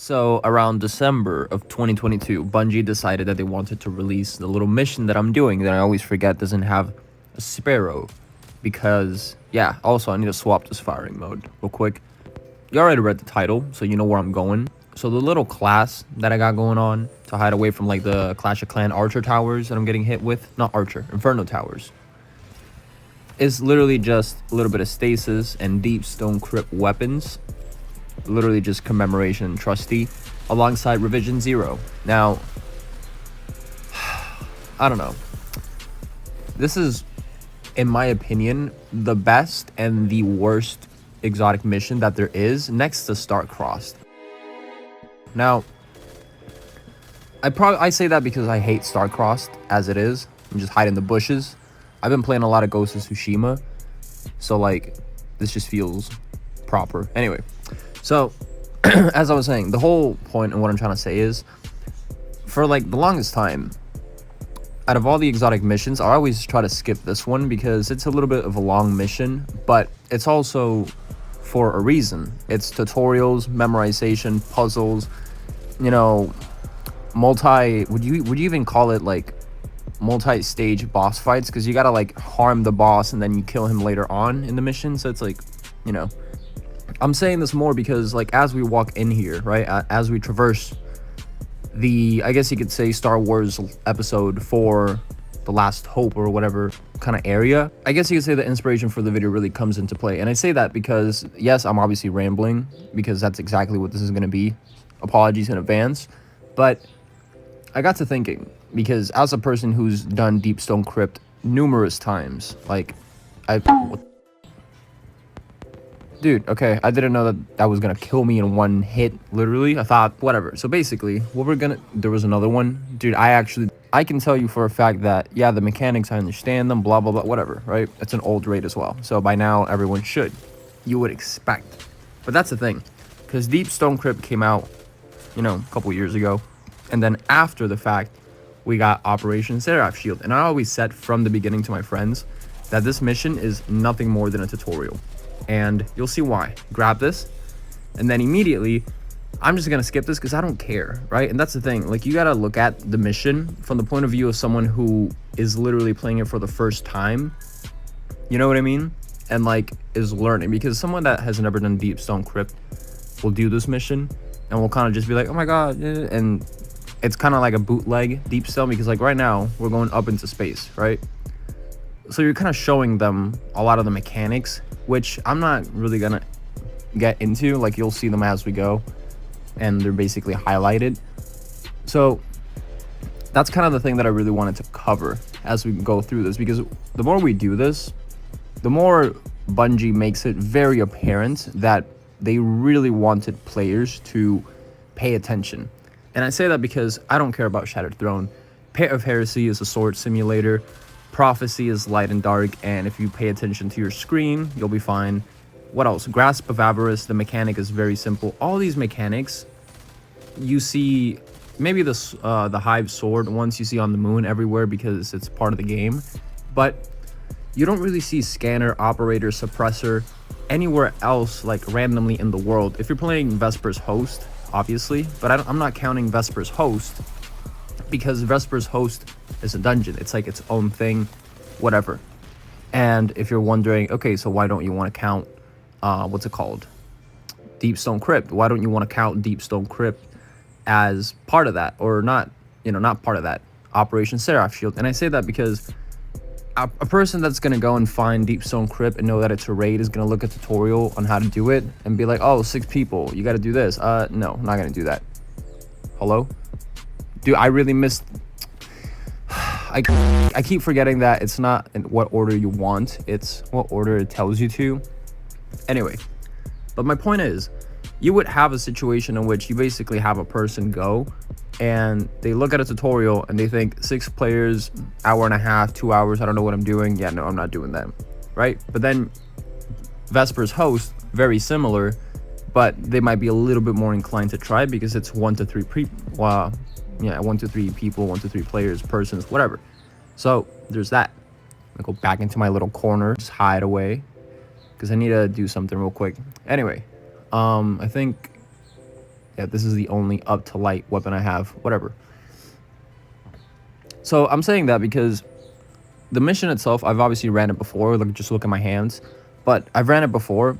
So around December of 2022, Bungie decided that they wanted to release the little mission that I'm doing that I always forget doesn't have a sparrow. Because, yeah, also I need to swap this firing mode real quick. You already read the title, so you know where I'm going. So the little class that I got going on to hide away from like the Clash of Clan Archer towers that I'm getting hit with, not Archer, Inferno towers, is literally just a little bit of stasis and deep stone crypt weapons, literally just commemoration and trusty, alongside revision 0. Now, I don't know, this is, in my opinion, the best and the worst exotic mission that there is, next to Star-Crossed. Now, I say that because I hate Star-Crossed as it is. I'm just hiding the bushes. I've been playing a lot of Ghost of Tsushima, so like this just feels proper. Anyway, so as I was saying, the whole point and what I'm trying to say is, for like the longest time, out of all the exotic missions, I always try to skip this one because it's a little bit of a long mission, but it's also for a reason. It's tutorials, memorization, puzzles, you know, would you even call it like multi-stage boss fights, because you gotta like harm the boss and then you kill him later on in the mission. So it's like, you know, I'm saying this more because like as we walk in here, right, as we traverse the, I guess you could say, Star Wars episode 4, the Last Hope or whatever kind of area, I guess you could say the inspiration for the video really comes into play. And I say that because, yes, I'm obviously rambling because that's exactly what this is going to be. Apologies in advance. But I got to thinking, because as a person who's done Deep Stone Crypt numerous times, like, dude, okay, I didn't know that was gonna kill me in one hit, literally. I thought, whatever. So basically, there was another one. Dude, I can tell you for a fact that, yeah, the mechanics, I understand them, blah, blah, blah, whatever, right? It's an old raid as well. So by now, everyone should. You would expect. But that's the thing, because Deep Stone Crypt came out, you know, a couple years ago. And then after the fact, we got Operation Seraph Shield. And I always said from the beginning to my friends that this mission is nothing more than a tutorial. And you'll see why. Grab this, and then immediately, I'm just gonna skip this because I don't care, right? And that's the thing. Like, you gotta look at the mission from the point of view of someone who is literally playing it for the first time. You know what I mean? And like is learning, because someone that has never done Deep Stone Crypt will do this mission and will kind of just be like, oh my god, and it's kind of like a bootleg Deep Stone, because like right now we're going up into space, right? So you're kind of showing them a lot of the mechanics, which I'm not really gonna get into. Like, you'll see them as we go, and they're basically highlighted. So that's kind of the thing that I really wanted to cover as we go through this, because the more we do this, the more Bungie makes it very apparent that they really wanted players to pay attention. And I say that because I don't care about Shattered Throne. Pit of Heresy is a sword simulator. Prophecy is light and dark, and if you pay attention to your screen, you'll be fine. What else? Grasp of Avarice, the mechanic is very simple. All these mechanics, you see, maybe the Hive Sword once you see on the moon everywhere because it's part of the game, but you don't really see Scanner, Operator, Suppressor anywhere else, like randomly in the world. If you're playing Vesper's Host, obviously, but I'm not counting Vesper's Host, because Vesper's Host is a dungeon. It's like its own thing, whatever. And if you're wondering, okay, so why don't you want to count, what's it called? Deep Stone Crypt. Why don't you want to count Deep Stone Crypt as part of that, or not, you know, not part of that Operation Seraph Shield? And I say that because a person that's going to go and find Deep Stone Crypt and know that it's a raid is going to look at a tutorial on how to do it and be like, oh, 6 people, you got to do this. No, I'm not going to do that. Hello? Dude, I really missed... I keep forgetting that it's not in what order you want, it's what order it tells you to. Anyway, but my point is, you would have a situation in which you basically have a person go and they look at a tutorial and they think 6 players, hour and a half, 2 hours, I don't know what I'm doing. Yeah, no, I'm not doing that, right? But then Vesper's Host, very similar, but they might be a little bit more inclined to try because it's 1 to 3 yeah, 1 to 3 people, 1 to 3 players, persons, whatever. So there's that. I'm gonna go back into my little corner, just hide away, because I need to do something real quick. Anyway, I think Yeah, this is the only up to light weapon I have. Whatever. So I'm saying that because the mission itself, I've obviously ran it before. Like, just look at my hands. But I've ran it before.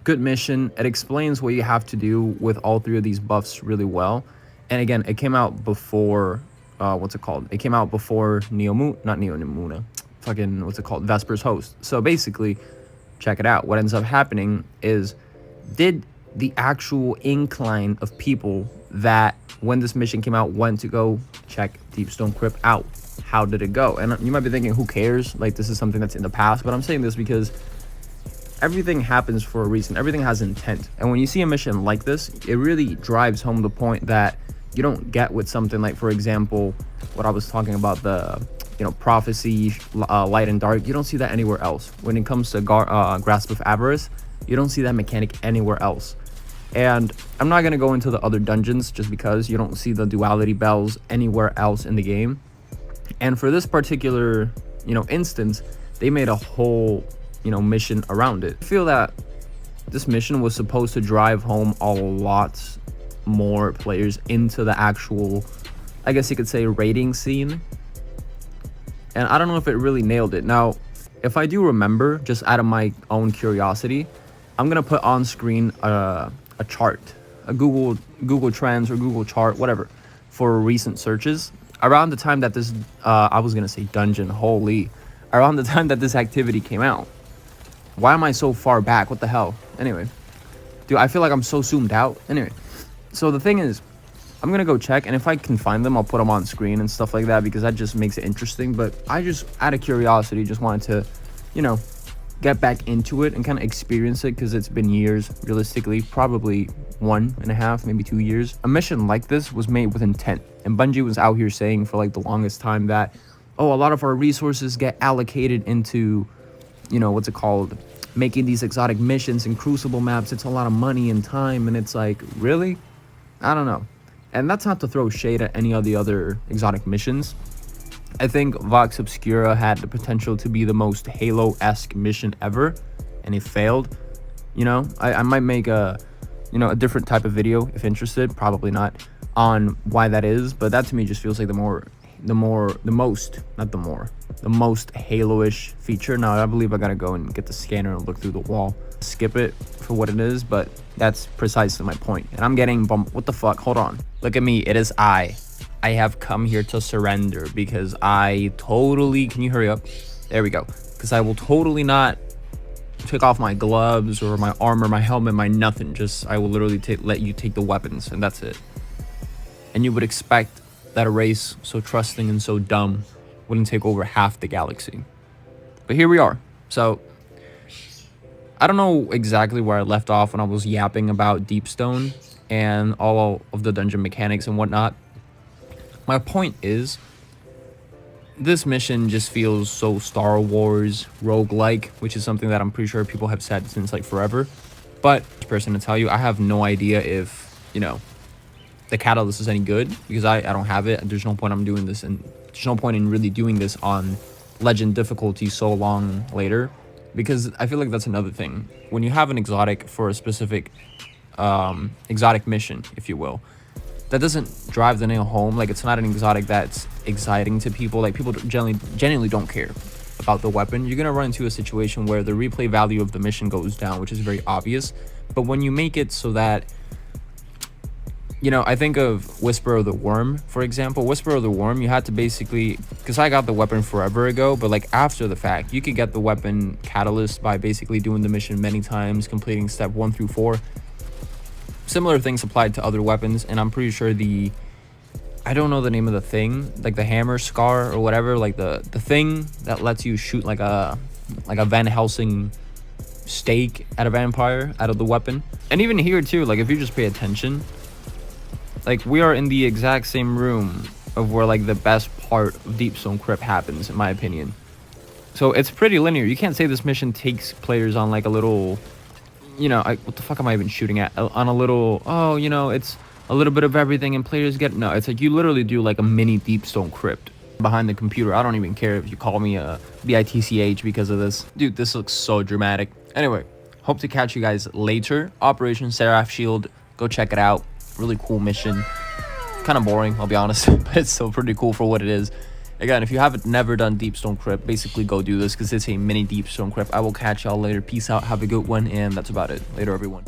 Good mission. It explains what you have to do with all three of these buffs really well. And again, it came out before, what's it called? It came out before not Neomuna. Fucking, what's it called? Vesper's Host. So basically, check it out. What ends up happening is, did the actual incline of people that, when this mission came out, went to go check Deepstone Crypt out, how did it go? And you might be thinking, who cares? Like, this is something that's in the past. But I'm saying this because everything happens for a reason. Everything has intent. And when you see a mission like this, it really drives home the point that you don't get with something like, for example, what I was talking about, the prophecy, light and dark. You don't see that anywhere else. When it comes to Grasp of Avarice, you don't see that mechanic anywhere else. And I'm not going to go into the other dungeons just because you don't see the duality bells anywhere else in the game. And for this particular instance, they made a whole mission around it. I feel that this mission was supposed to drive home a lot more players into the actual, I guess you could say, raiding scene. And I don't know if it really nailed it. Now, if I do remember, just out of my own curiosity, I'm gonna put on screen a chart, a Google Trends or Google chart, whatever, for recent searches around the time that this I was gonna say dungeon, holy, around the time that this activity came out. Why am I so far back? What the hell? Anyway, dude, I feel like I'm so zoomed out. Anyway, so the thing is, I'm gonna go check, and if I can find them, I'll put them on screen and stuff like that, because that just makes it interesting. But I just, out of curiosity, just wanted to, get back into it and kind of experience it, because it's been years, realistically, probably 1.5, maybe 2 years. A mission like this was made with intent, and Bungie was out here saying for like the longest time that, oh, a lot of our resources get allocated into, what's it called, making these exotic missions and crucible maps. It's a lot of money and time, and it's like, really? I don't know. And that's not to throw shade at any of the other exotic missions. I think Vox Obscura had the potential to be the most Halo-esque mission ever, and it failed. I might make a different type of video if interested, probably not, on why that is, but that to me just feels like the most Halo-ish feature. Now I believe I gotta go and get the scanner and look through the wall, skip it for what it is, but that's precisely my point. And I'm getting bumped. What the fuck? Hold on. Look at me. It is I have come here to surrender, because I totally, can you hurry up? There we go. Because I will totally not take off my gloves or my armor, my helmet, my nothing. Just, I will literally let you take the weapons, and that's it. And you would expect that a race so trusting and so dumb wouldn't take over half the galaxy. But here we are. So I don't know exactly where I left off when I was yapping about Deepstone and all of the dungeon mechanics and whatnot. My point is, this mission just feels so Star Wars roguelike, which is something that I'm pretty sure people have said since like forever. But this person to tell you, I have no idea if, the catalyst is any good, because I don't have it. There's no point I'm doing this, and there's no point in really doing this on legend difficulty so long later, because I feel like that's another thing. When you have an exotic for a specific exotic mission, if you will, that doesn't drive the nail home. Like, it's not an exotic that's exciting to people. Like, people genuinely don't care about the weapon. You're gonna run into a situation where the replay value of the mission goes down, which is very obvious. But when you make it so that, I think of Whisper of the Worm, for example. Whisper of the Worm, you had to basically, because I got the weapon forever ago, but like after the fact, you could get the weapon catalyst by basically doing the mission many times, completing step 1 through 4. Similar things applied to other weapons, and I'm pretty sure I don't know the name of the thing, like the hammer scar or whatever, like the thing that lets you shoot like a Van Helsing stake at a vampire out of the weapon. And even here too, like if you just pay attention, like we are in the exact same room of where like the best part of Deepstone Crypt happens, in my opinion. So it's pretty linear. You can't say this mission takes players on like a little, what the fuck am I even shooting at? On a little, it's a little bit of everything and players get, no, it's like you literally do like a mini Deepstone Crypt behind the computer. I don't even care if you call me a bitch because of this. Dude, this looks so dramatic. Anyway, hope to catch you guys later. Operation Seraph Shield, go check it out. Really cool mission. Kind of boring, I'll be honest, but it's still pretty cool for what it is. Again, if you haven't never done Deepstone Crypt, basically go do this because it's a mini Deepstone Crypt. I will catch y'all later. Peace out, have a good one, and that's about it. Later, everyone.